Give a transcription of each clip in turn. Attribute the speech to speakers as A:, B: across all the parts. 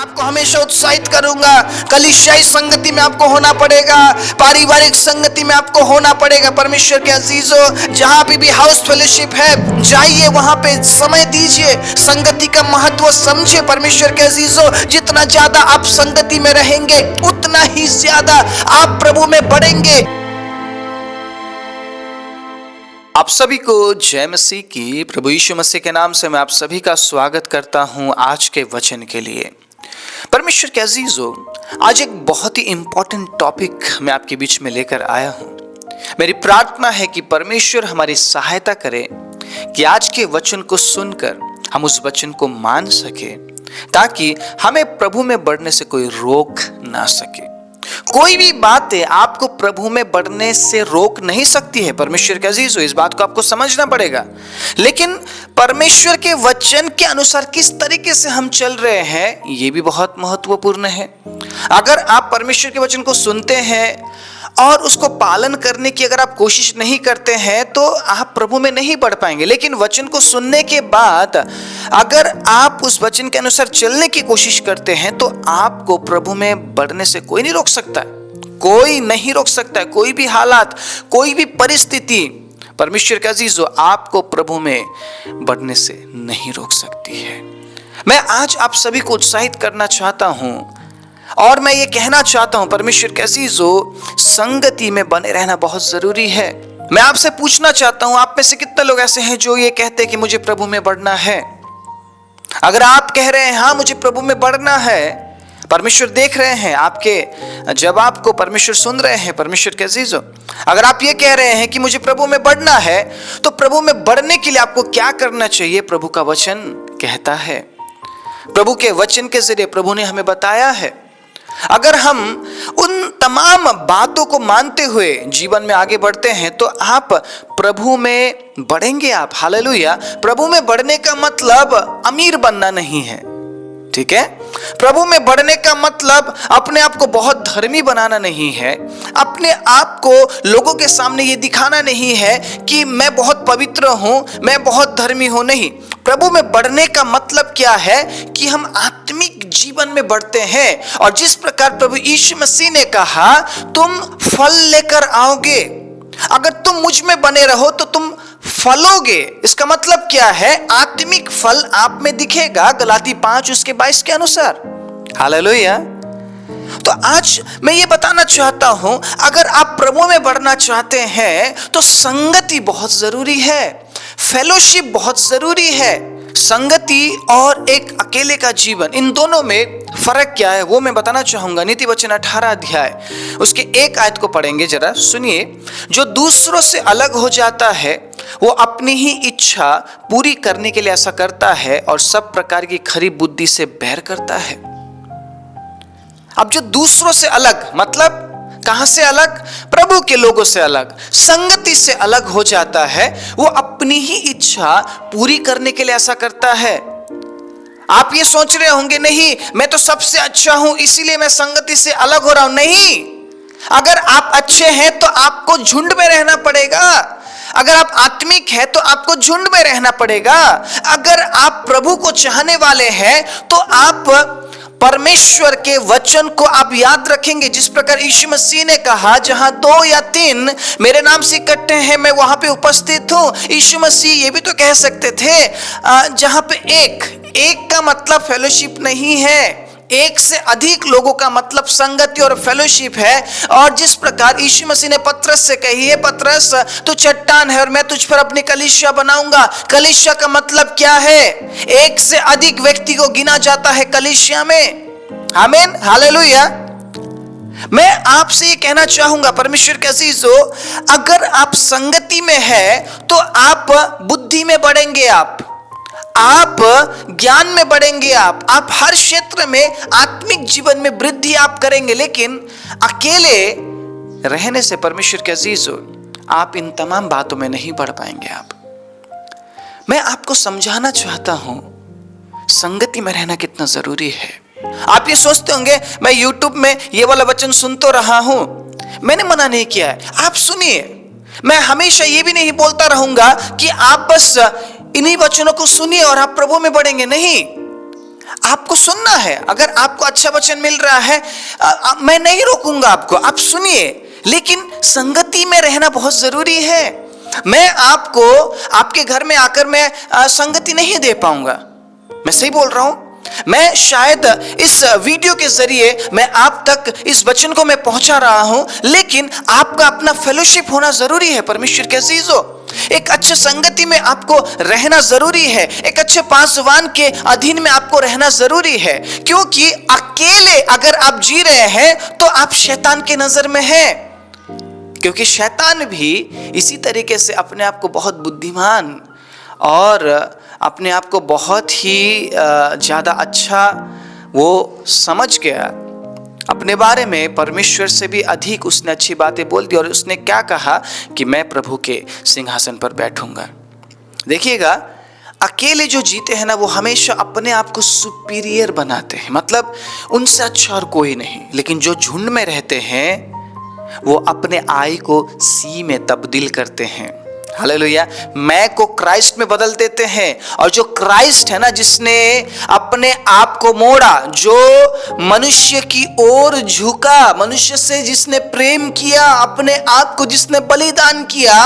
A: आपको हमेशा उत्साहित करूंगा। कलीसियाई संगति में आपको होना पड़ेगा, पारिवारिक संगति में आपको होना पड़ेगा। परमेश्वर के अजीजों, जहां भी हाउस फेलोशिप है, जाइए वहां पे समय दीजिए, संगति का महत्व समझिए। परमेश्वर के अजीजों, जितना ज्यादा आप संगति में रहेंगे उतना ही ज्यादा आप प्रभु में बढ़ेंगे। आप सभी को जय मसीह की। प्रभु यीशु मसीह के नाम से मैं आप सभी का स्वागत करता हूं आज के वचन के लिए। परमेश्वर के अजीजों, आज एक बहुत ही इंपॉर्टेंट टॉपिक मैं आपके बीच में लेकर आया हूं। मेरी प्रार्थना है कि परमेश्वर हमारी सहायता करे कि आज के वचन को सुनकर हम उस वचन को मान सके, ताकि हमें प्रभु में बढ़ने से कोई रोक ना सके। कोई भी बातें आपको प्रभु में बढ़ने से रोक नहीं सकती है। परमेश्वर के अजीजों, इस बात को आपको समझना पड़ेगा। लेकिन परमेश्वर के वचन के अनुसार किस तरीके से हम चल रहे हैं, ये भी बहुत महत्वपूर्ण है। अगर आप परमेश्वर के वचन को सुनते हैं और उसको पालन करने की अगर आप कोशिश नहीं करते हैं तो आप प्रभु में नहीं बढ़ पाएंगे। लेकिन वचन को सुनने के बाद अगर आप उस वचन के अनुसार चलने की कोशिश करते हैं तो आपको प्रभु में बढ़ने से कोई नहीं रोक सकता है। कोई नहीं रोक सकता है। कोई भी हालात, कोई भी परिस्थिति परमेश्वर के अजीजों आपको प्रभु में बढ़ने से नहीं रोक सकती है। मैं आज आप सभी को उत्साहित करना चाहता हूं और मैं ये कहना चाहता हूं, परमेश्वर के अजीजों, संगति में बने रहना बहुत जरूरी है। मैं आपसे पूछना चाहता हूं, आप में से कितने लोग ऐसे हैं जो ये कहते हैं कि मुझे प्रभु में बढ़ना है? अगर आप कह रहे हैं हाँ मुझे प्रभु में बढ़ना है, परमेश्वर देख रहे हैं, आपके जवाब को परमेश्वर सुन रहे हैं। परमेश्वर के अजीजों, अगर आप ये कह रहे हैं कि मुझे प्रभु में बढ़ना है, तो प्रभु में बढ़ने के लिए आपको क्या करना चाहिए? प्रभु का वचन कहता है। प्रभु के वचन के जरिए प्रभु ने हमें बताया है। अगर हम उन तमाम बातों को मानते हुए जीवन में आगे बढ़ते हैं तो आप प्रभु में बढ़ेंगे। आप हालेलुया। प्रभु में बढ़ने का मतलब अमीर बनना नहीं है, ठीक है? प्रभु में बढ़ने का मतलब अपने आप को बहुत धर्मी बनाना नहीं है, अपने आप को लोगों के सामने ये दिखाना नहीं है कि मैं बहुत पवित्र हूं, मैं बहुत धर्मी हूं। नहीं, प्रभु में बढ़ने का मतलब क्या है कि हम आत्मिक जीवन में बढ़ते हैं। और जिस प्रकार प्रभु यीशु मसीह ने कहा, तुम फल लेकर आओगे। अगर तुम मुझ में बने रहो तो तुम फलोगे। इसका मतलब क्या है? आत्मिक फल आप में दिखेगा, गलाती 5:22 के अनुसार। हालेलुया। तो आज मैं ये बताना चाहता हूं, अगर आप प्रभु में बढ़ना चाहते हैं तो संगति बहुत जरूरी है, फेलोशिप बहुत जरूरी है। संगति और एक अकेले का जीवन, इन दोनों में फर्क क्या है वो मैं बताना चाहूंगा। नीति वचन 18 अध्याय उसके 1 आयत को पढ़ेंगे, जरा सुनिए। जो दूसरों से अलग हो जाता है वो अपनी ही इच्छा पूरी करने के लिए ऐसा करता है और सब प्रकार की खरी बुद्धि से बैर करता है। अब जो दूसरों से अलग मतलब कहां से अलग? प्रभु के लोगों से अलग, संगति से अलग हो जाता है, वो अपनी ही इच्छा पूरी करने के लिए ऐसा करता है। आप ये सोच रहे होंगे, नहीं मैं तो सबसे अच्छा हूं इसीलिए मैं संगति से अलग हो रहा हूं। नहीं, अगर आप अच्छे हैं तो आपको झुंड में रहना पड़ेगा। अगर आप आत्मिक हैं तो आपको झुंड में रहना पड़ेगा। अगर आप प्रभु को चाहने वाले हैं तो आप परमेश्वर के वचन को आप याद रखेंगे। जिस प्रकार यीशु मसीह ने कहा, जहां 2 या 3 मेरे नाम से इकट्ठे हैं मैं वहां पे उपस्थित हूं। यीशु मसीह ये भी तो कह सकते थे, जहां पे एक का मतलब फेलोशिप नहीं है, एक से अधिक लोगों का मतलब संगति और फेलोशिप है। और जिस प्रकार यीशु मसीह ने पतरस से कही है, पतरस तू चट्टान है और मैं तुझ पर अपनी कलीसिया बनाऊंगा। कलीसिया का मतलब क्या है? एक से अधिक व्यक्ति को गिना जाता है कलीसिया में। आमीन, हालेलुया। मैं आपसे ये कहना चाहूंगा, परमेश्वर के अजीजों, अगर आप संगति में है तो आप बुद्धि में बढ़ेंगे, आप ज्ञान में बढ़ेंगे, आप हर क्षेत्र में आत्मिक जीवन में वृद्धि आप करेंगे। लेकिन अकेले रहने से परमेश्वर के अजीजों आप इन तमाम बातों में नहीं बढ़ पाएंगे। मैं आपको समझाना चाहता हूं संगति में रहना कितना जरूरी है। आप ये सोचते होंगे मैं YouTube में ये वाला वचन सुन तो रहा हूं, मैंने मना नहीं किया है, आप सुनिए। मैं हमेशा ये भी नहीं बोलता रहूंगा कि आप बस इन्हीं वचनों को सुनिए और आप प्रभु में बढ़ेंगे। नहीं, आपको सुनना है। अगर आपको अच्छा वचन मिल रहा है, मैं नहीं रोकूंगा आपको, आप सुनिए, लेकिन संगति में रहना बहुत जरूरी है। मैं आपको आपके घर में आकर मैं संगति नहीं दे पाऊंगा, मैं सही बोल रहा हूं। मैं शायद इस वीडियो के जरिए मैं आप तक इस वचन को मैं पहुंचा रहा हूं, लेकिन आपका अपना फेलोशिप होना जरूरी है। परमेश्वर के अजीजों, एक अच्छे संगति में आपको रहना जरूरी है, एक अच्छे पासवान के अधीन में आपको रहना जरूरी है, क्योंकि अकेले अगर आप जी रहे हैं तो आप शैतान की नजर में हैं। क्योंकि शैतान भी इसी तरीके से अपने आप को बहुत बुद्धिमान और अपने आप को बहुत ही ज़्यादा अच्छा वो समझ गया। अपने बारे में परमेश्वर से भी अधिक उसने अच्छी बातें बोल दी, और उसने क्या कहा कि मैं प्रभु के सिंहासन पर बैठूंगा। देखिएगा, अकेले जो जीते हैं ना, वो हमेशा अपने आप को सुपीरियर बनाते हैं, मतलब उनसे अच्छा और कोई नहीं। लेकिन जो झुंड में रहते हैं वो अपने आई को सी में तब्दील करते हैं। हालेलुया। मैं को क्राइस्ट में बदल देते हैं, और जो क्राइस्ट है ना, जिसने अपने आप को मोड़ा, जो मनुष्य की ओर झुका, मनुष्य से जिसने प्रेम किया, अपने आप को जिसने बलिदान किया,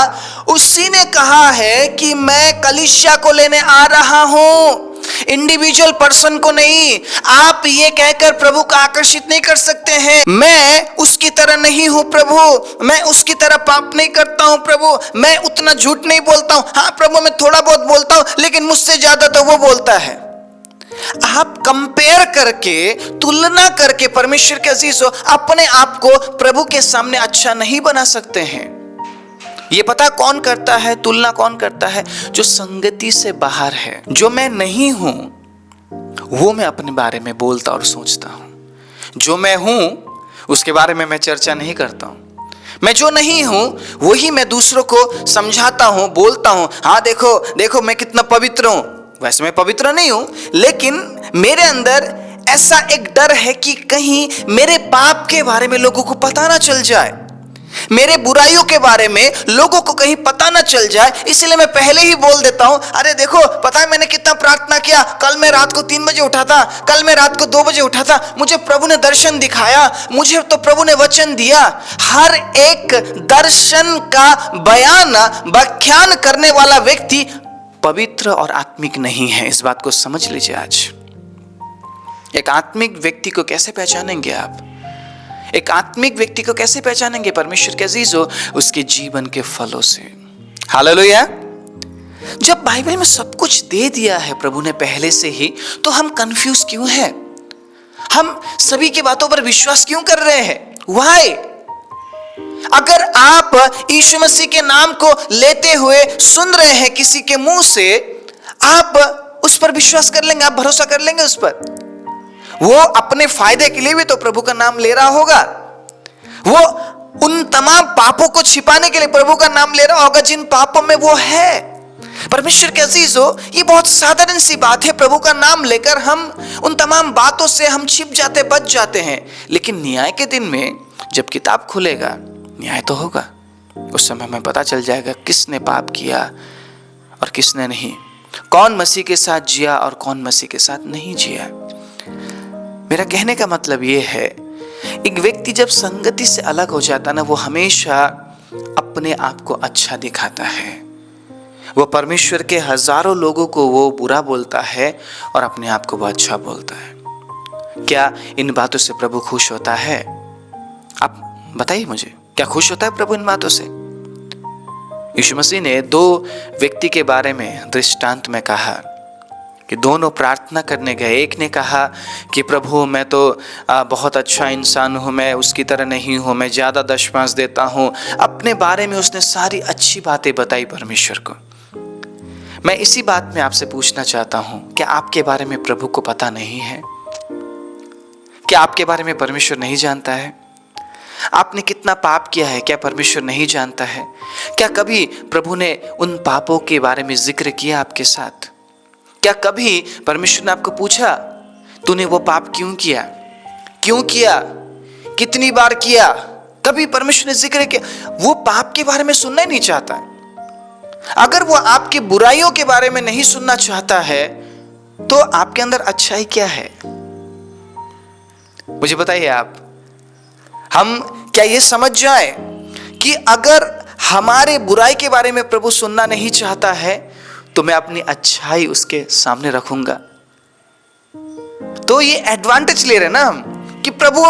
A: उसी ने कहा है कि मैं कलीसिया को लेने आ रहा हूं, इंडिविजुअल पर्सन को नहीं। आप ये कहकर प्रभु को आकर्षित नहीं कर सकते हैं, मैं उसकी तरह नहीं हूं प्रभु, मैं उसकी तरह पाप नहीं करता हूं प्रभु, मैं उतना झूठ नहीं बोलता हूं। हाँ प्रभु, मैं थोड़ा बहुत बोलता हूं, लेकिन मुझसे ज्यादा तो वो बोलता है। आप कंपेयर करके, तुलना करके परमेश्वर के अजीजों अपने आप को प्रभु के सामने अच्छा नहीं बना सकते हैं। ये पता कौन करता है, तुलना कौन करता है? जो संगति से बाहर है। जो मैं नहीं हूं वो मैं अपने बारे में बोलता और सोचता हूं। जो मैं हूं उसके बारे में मैं चर्चा नहीं करता हूं। मैं जो नहीं हूं वही मैं दूसरों को समझाता हूं, बोलता हूं। हाँ देखो देखो मैं कितना पवित्र हूं। वैसे मैं पवित्र नहीं हूं, लेकिन मेरे अंदर ऐसा एक डर है कि कहीं मेरे पाप के बारे में लोगों को पता ना चल जाए, मेरे बुराइयों के बारे में लोगों को कहीं पता ना चल जाए, इसलिए मैं पहले ही बोल देता हूं, अरे देखो पता है मैंने कितना प्रार्थना किया, कल मैं रात को 3 बजे उठा था, कल मैं रात को 2 बजे उठा था, मुझे प्रभु ने दर्शन दिखाया, मुझे तो प्रभु ने वचन दिया। हर एक दर्शन का बयान, व्याख्यान करने वाला व्यक्ति पवित्र और आत्मिक नहीं है। इस बात को समझ लीजिए। आज एक आत्मिक व्यक्ति को कैसे पहचानेंगे आप? एक आत्मिक व्यक्ति को कैसे पहचानेंगे परमेश्वर के अजीजों? उसके जीवन के फलों से। हालेलुया। जब बाइबल में सब कुछ दे दिया है प्रभु ने पहले से ही, तो हम कंफ्यूज क्यों हैं? हम सभी की बातों पर विश्वास क्यों कर रहे हैं? व्हाई? अगर आप यीशु मसीह के नाम को लेते हुए सुन रहे हैं किसी के मुंह से, आप उस पर विश्वास कर लेंगे, आप भरोसा कर लेंगे उस पर। वो अपने फायदे के लिए भी तो प्रभु का नाम ले रहा होगा, वो उन तमाम पापों को छिपाने के लिए प्रभु का नाम ले रहा होगा जिन पापों में वो है। परमेश्वर के अजीजों, ये बहुत साधारण सी बात है, प्रभु का नाम लेकर हम उन तमाम बातों से हम छिप जाते, बच जाते हैं। लेकिन न्याय के दिन में जब किताब खुलेगा, न्याय तो होगा, उस समय हमें पता चल जाएगा किसने पाप किया और किसने नहीं, कौन मसीह के साथ जिया और कौन मसीह के साथ नहीं जिया। मेरा कहने का मतलब ये है, एक व्यक्ति जब संगति से अलग हो जाता ना, वो हमेशा अपने आप को अच्छा दिखाता है। वो परमेश्वर के हजारों लोगों को वो बुरा बोलता है और अपने आप को वो अच्छा बोलता है। क्या इन बातों से प्रभु खुश होता है? आप बताइए मुझे, क्या खुश होता है प्रभु इन बातों से? यीशु मसीह ने 2 व्यक्ति के बारे में दृष्टांत में कहा कि दोनों प्रार्थना करने गए। एक ने कहा कि प्रभु मैं तो बहुत अच्छा इंसान हूँ, मैं उसकी तरह नहीं हूँ, मैं ज़्यादा दशमांश देता हूँ। अपने बारे में उसने सारी अच्छी बातें बताई परमेश्वर को। मैं इसी बात में आपसे पूछना चाहता हूँ, क्या आपके बारे में प्रभु को पता नहीं है? क्या आपके बारे में परमेश्वर नहीं जानता है? आपने कितना पाप किया है क्या परमेश्वर नहीं जानता है? क्या कभी प्रभु ने उन पापों के बारे में जिक्र किया आपके साथ? क्या कभी परमेश्वर ने आपको पूछा तूने वो पाप क्यों किया, क्यों किया, कितनी बार किया? कभी परमेश्वर ने जिक्र किया? वो पाप के बारे में सुनना ही नहीं चाहता। अगर वो आपकी बुराइयों के बारे में नहीं सुनना चाहता है, तो आपके अंदर अच्छाई क्या है? मुझे बताइए आप। हम क्या ये समझ जाए कि अगर हमारे बुराई के बारे में प्रभु सुनना नहीं चाहता है तो मैं अपनी अच्छाई उसके सामने रखूंगा? तो ये एडवांटेज ले रहे ना हम कि प्रभु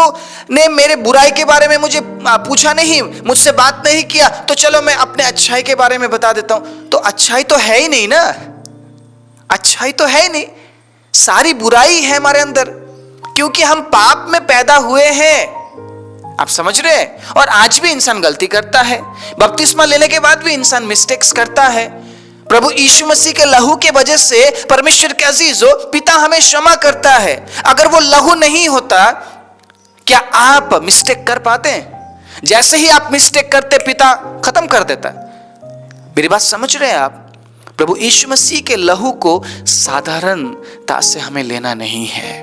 A: ने मेरे बुराई के बारे में मुझे पूछा नहीं, मुझसे बात नहीं किया, तो चलो मैं अपने अच्छाई के बारे में बता देता हूं। तो अच्छाई तो है ही नहीं ना, अच्छाई तो है ही नहीं, सारी बुराई है हमारे अंदर, क्योंकि हम पाप में पैदा हुए हैं। आप समझ रहे हैं? और आज भी इंसान गलती करता है, बपतिस्मा लेने के बाद भी इंसान मिस्टेक्स करता है। प्रभु यीशु मसीह के लहू के वजह से परमेश्वर के अजीजों, पिता हमें क्षमा करता है। अगर वो लहू नहीं होता, क्या आप मिस्टेक कर पाते? जैसे ही आप मिस्टेक करते, पिता खत्म कर देता। मेरी बात समझ रहे हैं आप? प्रभु यीशु मसीह के लहू को साधारणता से हमें लेना नहीं है।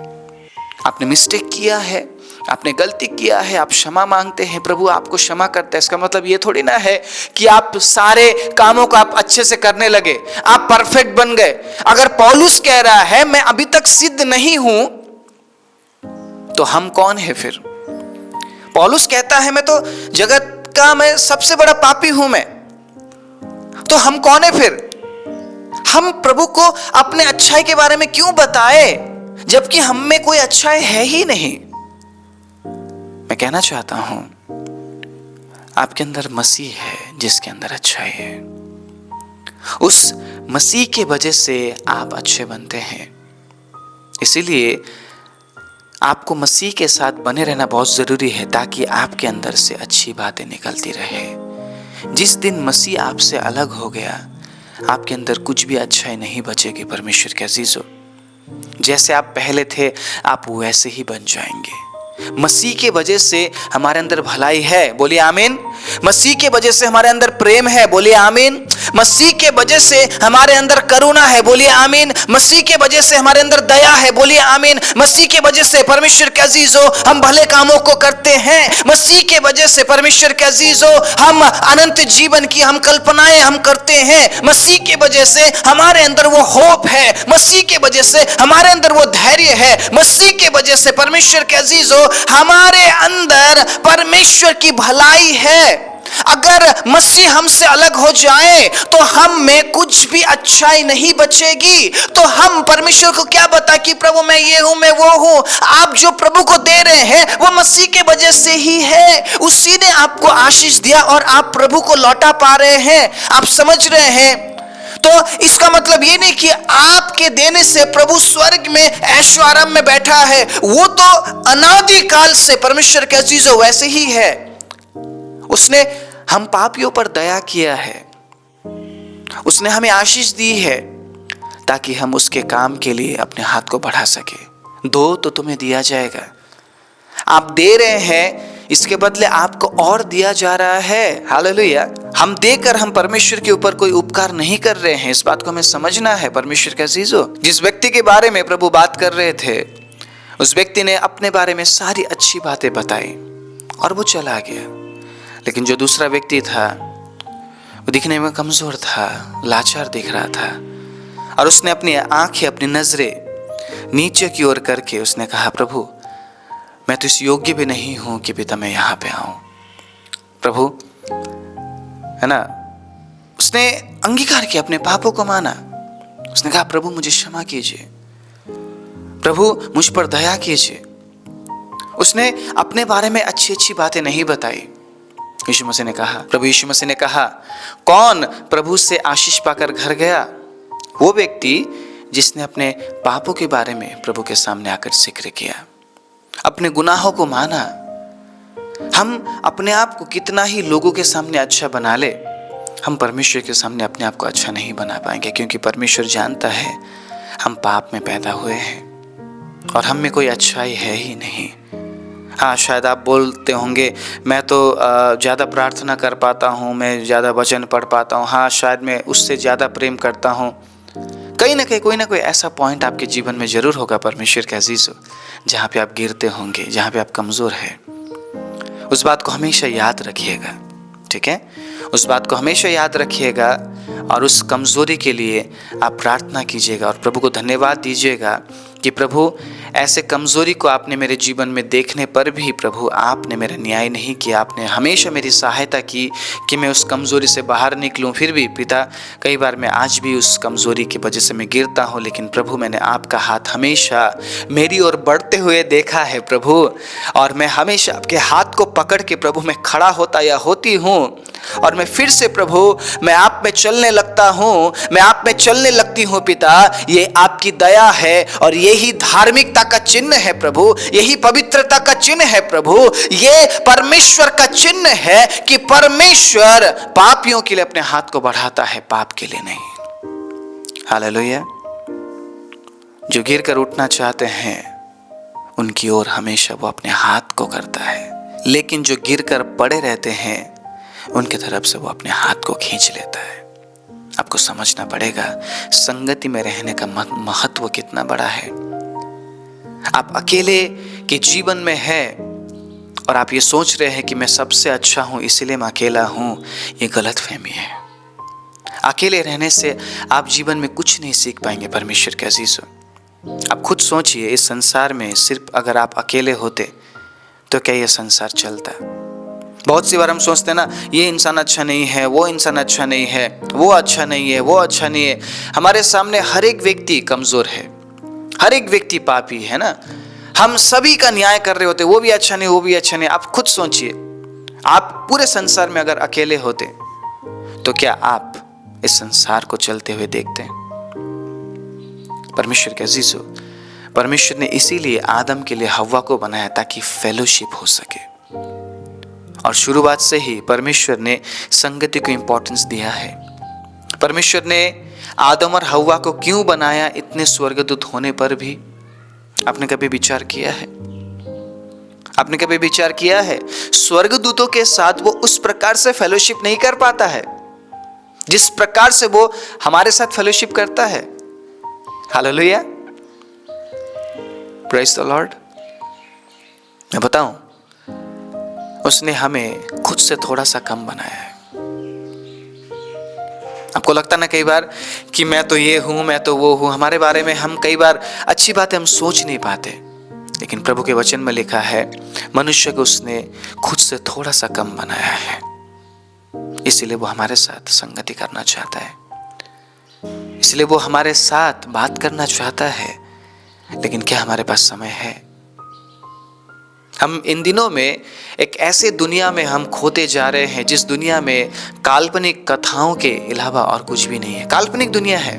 A: आपने मिस्टेक किया है, आपने गलती किया है, आप क्षमा मांगते हैं, प्रभु आपको क्षमा करता है। इसका मतलब ये थोड़ी ना है कि आप सारे कामों को आप अच्छे से करने लगे, आप परफेक्ट बन गए। अगर पौलुस कह रहा है मैं अभी तक सिद्ध नहीं हूं, तो हम कौन है फिर? पौलुस कहता है मैं तो जगत का मैं सबसे बड़ा पापी हूं मैं, तो हम कौन है फिर? हम प्रभु को अपने अच्छाई के बारे में क्यों बताए जबकि हम में कोई अच्छाई है ही नहीं? मैं कहना चाहता हूं, आपके अंदर मसीह है जिसके अंदर अच्छाई है। उस मसीह के वजह से आप अच्छे बनते हैं। इसीलिए आपको मसीह के साथ बने रहना बहुत जरूरी है, ताकि आपके अंदर से अच्छी बातें निकलती रहे। जिस दिन मसीह आपसे अलग हो गया, आपके अंदर कुछ भी अच्छाई नहीं बचेगी। परमेश्वर के अजीजों, जैसे आप पहले थे आप वैसे ही बन जाएंगे। मसीह के वजह से हमारे अंदर भलाई है, बोलिए आमीन। मसीह के वजह से हमारे अंदर प्रेम है, बोलिए आमीन। मसीह के वजह से हमारे अंदर करुणा है, बोलिए आमीन। मसीह के वजह से हमारे अंदर दया है, बोलिए आमीन। मसीह के वजह से परमेश्वर के अजीजों हम भले कामों को करते हैं। मसीह के वजह से परमेश्वर के अजीजों हम अनंत जीवन की हम कल्पनाएं हम करते हैं। मसीह के वजह से हमारे अंदर वो होप है, मसीह के वजह से हमारे अंदर वो धैर्य है। मसीह के वजह से परमेश्वर के अजीजों हमारे अंदर परमेश्वर की भलाई है। अगर मसीह हमसे अलग हो जाए तो हम में कुछ भी अच्छाई नहीं बचेगी। तो हम परमेश्वर को क्या बता कि प्रभु मैं ये हूं, मैं वो हूं। आप जो प्रभु को दे रहे हैं वो मसीह के वजह से ही है। उसी ने आपको आशीष दिया और आप प्रभु को लौटा पा रहे हैं। आप समझ रहे हैं? तो इसका मतलब ये नहीं कि आपके देने से प्रभु स्वर्ग में ऐश्वर्य में बैठा है। वो तो अनादि काल से परमेश्वर के अजीजों वैसे ही है। उसने हम पापियों पर दया किया है, उसने हमें आशीष दी है ताकि हम उसके काम के लिए अपने हाथ को बढ़ा सके। दो तो तुम्हें दिया जाएगा। आप दे रहे हैं, इसके बदले आपको और दिया जा रहा है। हालेलुया। हम देकर हम परमेश्वर के ऊपर कोई उपकार नहीं कर रहे हैं, इस बात को हमें समझना है। परमेश्वर के अजीजों, जिस व्यक्ति के बारे में प्रभु बात कर रहे थे, उस व्यक्ति ने अपने बारे में सारी अच्छी बातें बताई और वो चला गया। लेकिन जो दूसरा व्यक्ति था वो दिखने में कमजोर था, लाचार दिख रहा था, और उसने अपनी आंखें, अपनी नजरें नीचे की ओर करके उसने कहा, प्रभु मैं तो इस योग्य भी नहीं हूं कि पिता मैं यहां पे आऊं। प्रभु, है ना, उसने अंगीकार किया, अपने पापों को माना। उसने कहा, प्रभु मुझे क्षमा कीजिए, प्रभु मुझ पर दया कीजिए। उसने अपने बारे में अच्छी अच्छी बातें नहीं बताई। यीशु मसीह ने कहा, प्रभु यीशु मसीह ने कहा, कौन प्रभु से आशीष पाकर घर गया? वो व्यक्ति जिसने अपने पापों के बारे में प्रभु के सामने आकर जिक्र किया, अपने गुनाहों को माना। हम अपने आप को कितना ही लोगों के सामने अच्छा बना ले, हम परमेश्वर के सामने अपने आप को अच्छा नहीं बना पाएंगे, क्योंकि परमेश्वर जानता है हम पाप में पैदा हुए हैं और हम में कोई अच्छाई है ही नहीं। हाँ, शायद आप बोलते होंगे, मैं तो ज़्यादा प्रार्थना कर पाता हूँ, मैं ज़्यादा वचन पढ़ पाता हूँ, हाँ शायद मैं उससे ज़्यादा प्रेम करता हूँ। कहीं ना कहीं कोई ना कोई ऐसा पॉइंट आपके जीवन में ज़रूर होगा परमेश्वर के अजीज़ों, जहाँ पे आप गिरते होंगे, जहाँ पे आप कमज़ोर हैं। उस बात को हमेशा याद रखिएगा, ठीक है? उस बात को हमेशा याद रखिएगा और उस कमज़ोरी के लिए आप प्रार्थना कीजिएगा और प्रभु को धन्यवाद दीजिएगा कि प्रभु ऐसे कमज़ोरी को आपने मेरे जीवन में देखने पर भी प्रभु आपने मेरा न्याय नहीं किया, आपने हमेशा मेरी सहायता की कि मैं उस कमज़ोरी से बाहर निकलूं। फिर भी पिता, कई बार मैं आज भी उस कमज़ोरी की वजह से मैं गिरता हूं, लेकिन प्रभु मैंने आपका हाथ हमेशा मेरी ओर बढ़ते हुए देखा है प्रभु, और मैं हमेशा आपके हाथ को पकड़ के प्रभु मैं खड़ा होता या होती हूँ, और मैं फिर से प्रभु मैं आप में चलने लगता हूँ, मैं आप में चलने लगती हूँ पिता। ये आपकी दया है और यही धार्मिकता का चिन्ह है प्रभु, यही पवित्रता का चिन्ह है प्रभु, ये परमेश्वर का चिन्ह है कि परमेश्वर पापियों के लिए अपने हाथ को बढ़ाता है, पाप के लिए नहीं। हालेलुया। जो गिर कर उठना चाहते हैं उनकी ओर हमेशा वो अपने हाथ को करता है, लेकिन जो गिर कर पड़े रहते हैं उनके तरफ से वो अपने हाथ को खींच लेता है। आपको समझना पड़ेगा संगति में रहने का महत्व कितना बड़ा है। आप अकेले के जीवन में है और आप ये सोच रहे हैं कि मैं सबसे अच्छा हूं इसलिए मैं अकेला हूं, ये गलत फहमी है। अकेले रहने से आप जीवन में कुछ नहीं सीख पाएंगे परमेश्वर के अजीजों। आप खुद सोचिए, इस संसार में सिर्फ अगर आप अकेले होते तो क्या ये संसार चलता? बहुत सी बार हम सोचते हैं ना, ये इंसान अच्छा नहीं है, वो इंसान अच्छा नहीं है, वो अच्छा नहीं है, वो अच्छा नहीं है। हमारे सामने हर एक व्यक्ति कमजोर है, हर एक व्यक्ति पापी है ना। हम सभी का न्याय कर रहे होते, वो भी अच्छा नहीं, वो भी अच्छा नहीं। आप खुद सोचिए, आप पूरे संसार में अगर अकेले होते तो क्या आप इस संसार को चलते हुए देखते हैं? परमेश्वर के अजीजों, परमेश्वर ने इसीलिए आदम के लिए हव्वा को बनाया ताकि फेलोशिप हो सके, और शुरुआत से ही परमेश्वर ने संगति को इंपॉर्टेंस दिया है। परमेश्वर ने आदम और हव्वा को क्यों बनाया इतने स्वर्गदूत होने पर भी? आपने कभी विचार किया है? आपने कभी विचार किया है स्वर्गदूतों के साथ वो उस प्रकार से फेलोशिप नहीं कर पाता है जिस प्रकार से वो हमारे साथ फेलोशिप करता है। Hallelujah, praise the Lord. मैं बताऊं, उसने हमें खुद से थोड़ा सा कम बनाया है। आपको लगता ना कई बार कि मैं तो ये हूं, मैं तो वो हूं, हमारे बारे में हम कई बार अच्छी बातें हम सोच नहीं पाते, लेकिन प्रभु के वचन में लिखा है मनुष्य को उसने खुद से थोड़ा सा कम बनाया है, इसलिए वो हमारे साथ संगति करना चाहता है, इसलिए वो हमारे साथ बात करना चाहता है। लेकिन क्या हमारे पास समय है? हम इन दिनों में एक ऐसे दुनिया में हम खोते जा रहे हैं जिस दुनिया में काल्पनिक कथाओं के अलावा और कुछ भी नहीं है। काल्पनिक दुनिया है,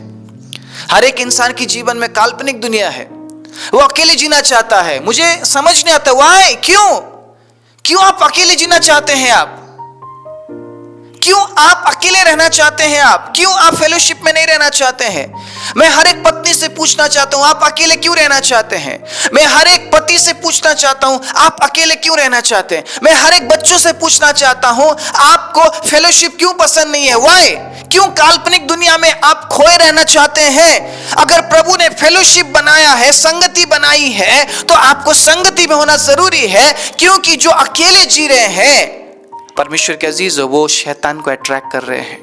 A: हर एक इंसान की जीवन में काल्पनिक दुनिया है। वो अकेले जीना चाहता है। मुझे समझ नहीं आता वाई, क्यों आप अकेले जीना चाहते हैं? आप क्यों आप अकेले रहना चाहते हैं? आप क्यों आप फेलोशिप में नहीं रहना चाहते हैं? मैं हर एक पत्नी से पूछना चाहता हूं, आप अकेले क्यों रहना चाहते हैं? मैं हर एक पति से पूछना चाहता हूं, आप अकेले क्यों रहना चाहते हैं? मैं हर एक बच्चों से पूछना चाहता हूं, आपको फेलोशिप क्यों पसंद नहीं है? वाई? क्यों काल्पनिक दुनिया में आप खोए रहना चाहते हैं? अगर प्रभु ने फेलोशिप बनाया है, संगति बनाई है, तो आपको संगति में होना जरूरी है, क्योंकि जो अकेले जी रहे हैं परमेश्वर के अजीजों, वो शैतान को अट्रैक्ट कर रहे हैं,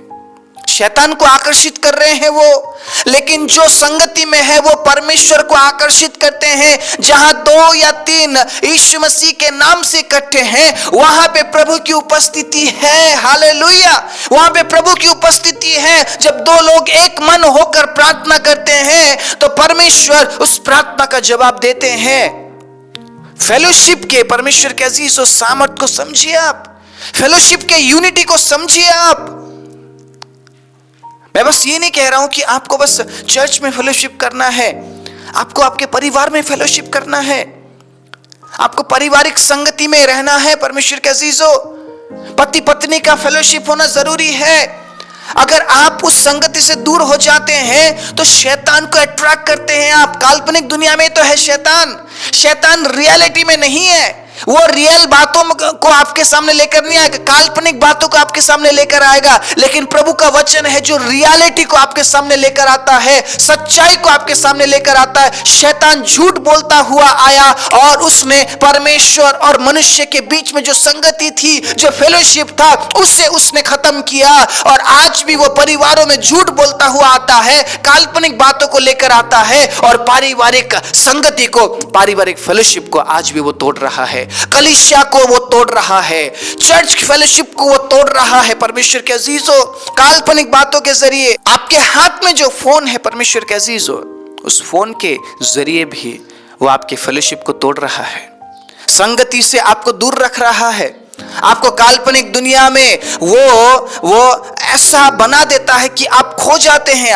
A: शैतान को आकर्षित कर रहे हैं वो। लेकिन जो संगति में है वो परमेश्वर को आकर्षित करते हैं। जहां 2 या 3 यीशु मसीह के नाम से इकट्ठे हैं, वहां पे प्रभु की उपस्थिति है। हालेलुया, वहां पे प्रभु की उपस्थिति है। जब 2 लोग एक मन होकर प्रार्थना करते हैं तो परमेश्वर उस प्रार्थना का जवाब देते हैं। फेलोशिप के परमेश्वर के अजीजों सामर्थ को समझिए आप, फेलोशिप के यूनिटी को समझिए आप। मैं बस ये नहीं कह रहा हूं कि आपको बस चर्च में फेलोशिप करना है, आपको आपके परिवार में फेलोशिप करना है, आपको पारिवारिक संगति में रहना है। परमेश्वर के अजीजों, पति पत्नी का फेलोशिप होना जरूरी है। अगर आप उस संगति से दूर हो जाते हैं तो शैतान को अट्रैक्ट करते हैं आप। काल्पनिक दुनिया में तो है शैतान, शैतान रियलिटी में नहीं है। वो रियल बातों को आपके सामने लेकर नहीं आएगा, काल्पनिक बातों को आपके सामने लेकर आएगा, लेकिन प्रभु का वचन है जो रियलिटी को आपके सामने लेकर आता है, सच्चाई को आपके सामने लेकर आता है। शैतान झूठ बोलता हुआ आया और उसने परमेश्वर और मनुष्य के बीच में जो संगति थी, जो फेलोशिप था, उसे उसने खत्म किया। और आज भी वो परिवारों में झूठ बोलता हुआ आता है, काल्पनिक बातों को लेकर आता है और पारिवारिक संगति को, पारिवारिक फेलोशिप को आज भी वो तोड़ रहा है, कलीसिया को वो तोड़ रहा है, चर्च फेलोशिप को वो तोड़ रहा है। परमेश्वर के अजीजों, काल्पनिक बातों के जरिए आपके हाथ में जो फोन है परमेश्वर के अजीजों, उस फोन के जरिए भी वो आपके फेलोशिप को तोड़ रहा है, संगति से आपको दूर रख रहा है, आपको काल्पनिक दुनिया में वो ऐसा बना देता है कि आप खो जाते हैं।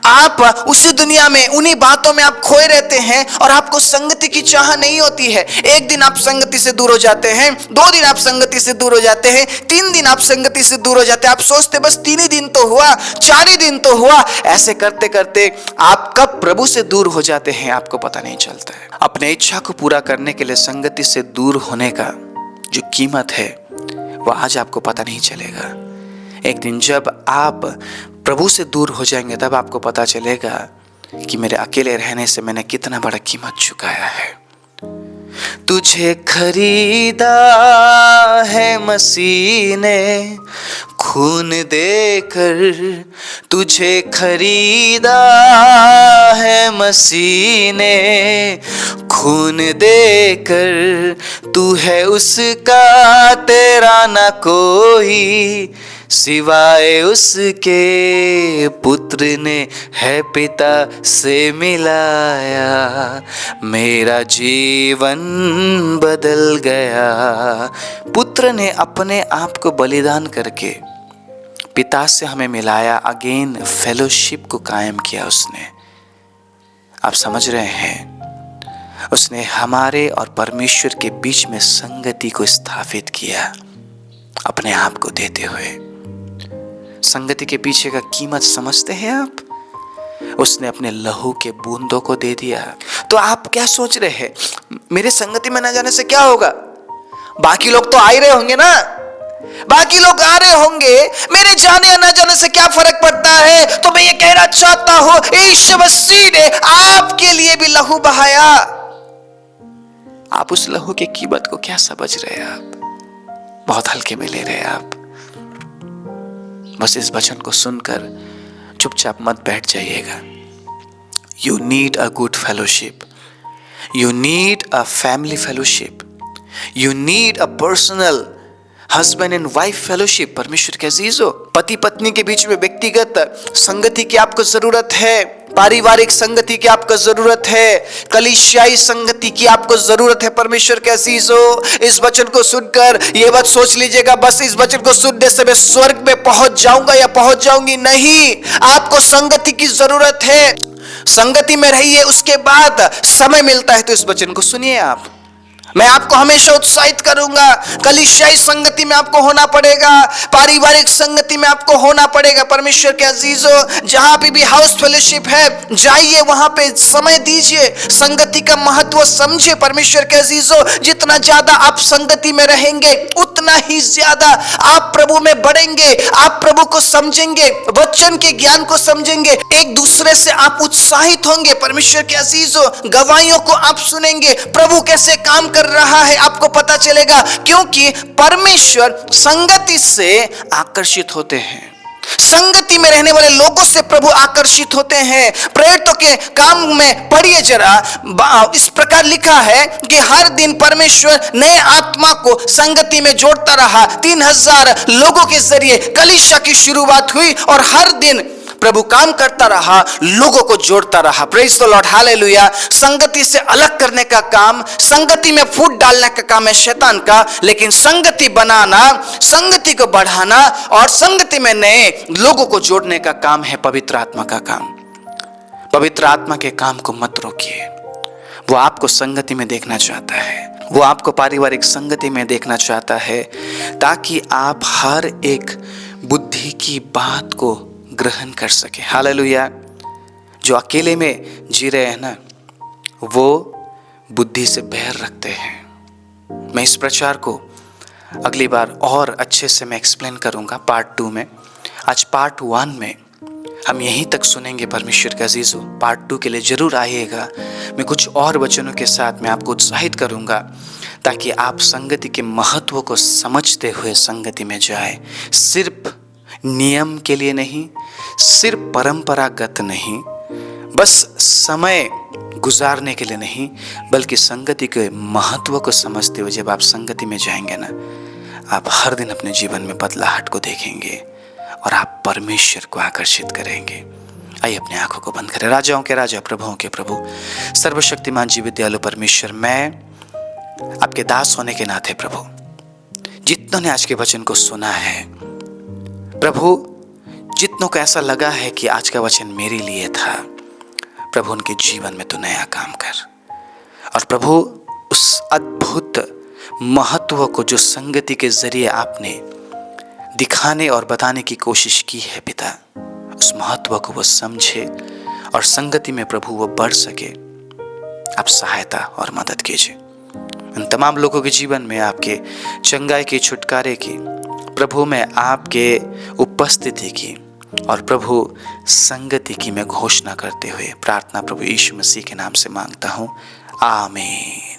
A: आप उसी दुनिया में, उन्हीं बातों में आप खोए रहते हैं और आपको संगति की चाह नहीं होती है। एक दिन आप संगति से दूर हो जाते हैं, 2 दिन आप संगति से दूर हो जाते हैं, 3 दिन आप संगति से दूर हो जाते हैं। आप सोचते बस 3 ही दिन तो हुआ, 4 ही दिन तो हुआ। ऐसे करते करते आप कब प्रभु से दूर हो जाते हैं आपको पता नहीं चलता है। अपने इच्छा को पूरा करने के लिए संगति से दूर होने का जो कीमत है वो आज आपको पता नहीं चलेगा। एक दिन जब आप प्रभु से दूर हो जाएंगे तब आपको पता चलेगा कि मेरे अकेले रहने से मैंने कितना बड़ा कीमत चुकाया है। तुझे खरीदा है मसीह ने खून देकर, तुझे खरीदा है मसीह ने खून देकर, तू है उसका तेरा ना कोई सिवाय उसके, पुत्र ने है पिता से मिलाया, मेरा जीवन बदल गया। पुत्र ने अपने आप को बलिदान करके पिता से हमें मिलाया, अगेन फेलोशिप को कायम किया उसने। आप समझ रहे हैं, उसने हमारे और परमेश्वर के बीच में संगति को स्थापित किया अपने आप को देते हुए। संगति के पीछे का कीमत समझते हैं आप? उसने अपने लहू के बूंदों को दे दिया। तो आप क्या सोच रहे हैं, मेरे संगति में न जाने से क्या होगा? बाकी लोग तो आ ही रहे होंगे ना, बाकी लोग आ रहे होंगे, मेरे जाने या न जाने से क्या फर्क पड़ता है? तो मैं ये कहना चाहता हूं, यीशु मसीह ने आपके लिए भी लहू बहाया। आप उस लहू की कीमत को क्या समझ रहे हैं? आप बहुत हल्के में ले रहे हैं। आप बस इस वचन को सुनकर चुपचाप मत बैठ जाइएगा। You need a good fellowship, you need a family fellowship, you need a personal husband and wife fellowship. परमेश्वर के अजीजों, पति पत्नी के बीच में व्यक्तिगत संगति की आपको जरूरत है, पारिवारिक संगति की आपको जरूरत है, कलीसियाई संगति की आपको जरूरत है। परमेश्वर के अजीजों, इस वचन को सुनकर ये बात सोच लीजिएगा, बस इस वचन को सुनने से मैं स्वर्ग में पहुंच जाऊंगा या पहुंच जाऊंगी। नहीं, आपको संगति की जरूरत है। संगति में रहिए, उसके बाद समय मिलता है तो इस वचन को सुनिए। आप, मैं आपको हमेशा उत्साहित करूंगा। कलीसियाई संगति में आपको होना पड़ेगा, पारिवारिक संगति में आपको होना पड़ेगा। परमेश्वर के अजीजों, जहां पे भी हाउस फेलोशिप है, जाइए, वहां पे समय दीजिए, संगति का महत्व समझिए। परमेश्वर के अजीजों, जितना ज्यादा आप संगति में रहेंगे उतना ही ज्यादा आप प्रभु में बढ़ेंगे, आप प्रभु को समझेंगे, वचन के ज्ञान को समझेंगे, एक दूसरे से आप उत्साहित होंगे। परमेश्वर के अजीजों, गवाहियों को आप सुनेंगे, प्रभु कैसे काम कर रहा है आपको पता चलेगा, क्योंकि परमेश्वर संगति से आकर्षित होते हैं। संगति में रहने वाले लोगों से प्रभु आकर्षित होते हैं। प्रेरितों के काम में पढ़िए जरा, इस प्रकार लिखा है कि हर दिन परमेश्वर नए आत्मा को संगति में जोड़ता रहा। 3000 लोगों के जरिए कलीसिया की शुरुआत हुई और हर दिन प्रभु काम करता रहा, लोगों को जोड़ता रहा। Praise the Lord, hallelujah. संगति से अलग करने का काम, संगति में फूट डालने का काम है शैतान का, लेकिन संगति बनाना, संगति को बढ़ाना और संगति में नए लोगों को जोड़ने का काम है पवित्र आत्मा का काम। पवित्र आत्मा के काम को मत रोकिए। वो आपको संगति में देखना चाहता है, वो आपको पारिवारिक संगति में देखना चाहता है, ताकि आप हर एक बुद्धि की बात को ग्रहण कर सके। हालेलुया। जो अकेले में जी रहे हैं ना, वो बुद्धि से बैर रखते हैं, मैं इस प्रचार को अगली बार और अच्छे से मैं एक्सप्लेन करूँगा पार्ट 2 में। आज पार्ट 1 में हम यहीं तक सुनेंगे परमेश्वर के अजीज़ों। पार्ट 2 के लिए ज़रूर आइएगा। मैं कुछ और वचनों के साथ मैं आपको उत्साहित करूँगा ताकि आप संगति के महत्व को समझते हुए संगति में जाए। सिर्फ नियम के लिए नहीं, सिर्फ परंपरागत नहीं, बस समय गुजारने के लिए नहीं, बल्कि संगति के महत्व को समझते हुए जब आप संगति में जाएंगे ना, आप हर दिन अपने जीवन में बदलाहट को देखेंगे और आप परमेश्वर को आकर्षित करेंगे। आइए अपनी आंखों को बंद करें। राजाओं के राजा, प्रभुओं के प्रभु, सर्वशक्तिमान जीवित दयालु परमेश्वर, मैं आपके दास होने के नाते प्रभु, जितनों ने आज के वचन को सुना है प्रभु, जितनों को ऐसा लगा है कि आज का वचन मेरे लिए था, प्रभु उनके जीवन में तो नया काम कर। और प्रभु उस अद्भुत महत्व को जो संगति के जरिए आपने दिखाने और बताने की कोशिश की है पिता, उस महत्व को वो समझे और संगति में प्रभु वो बढ़ सके। आप सहायता और मदद कीजिए। उन तमाम लोगों के जीवन में आपके चंगाई की, छुटकारे की, प्रभु में आपके उपस्थिति की और प्रभु संगति की मैं घोषणा करते हुए प्रार्थना प्रभु यीशु मसीह के नाम से मांगता हूँ। आमीन।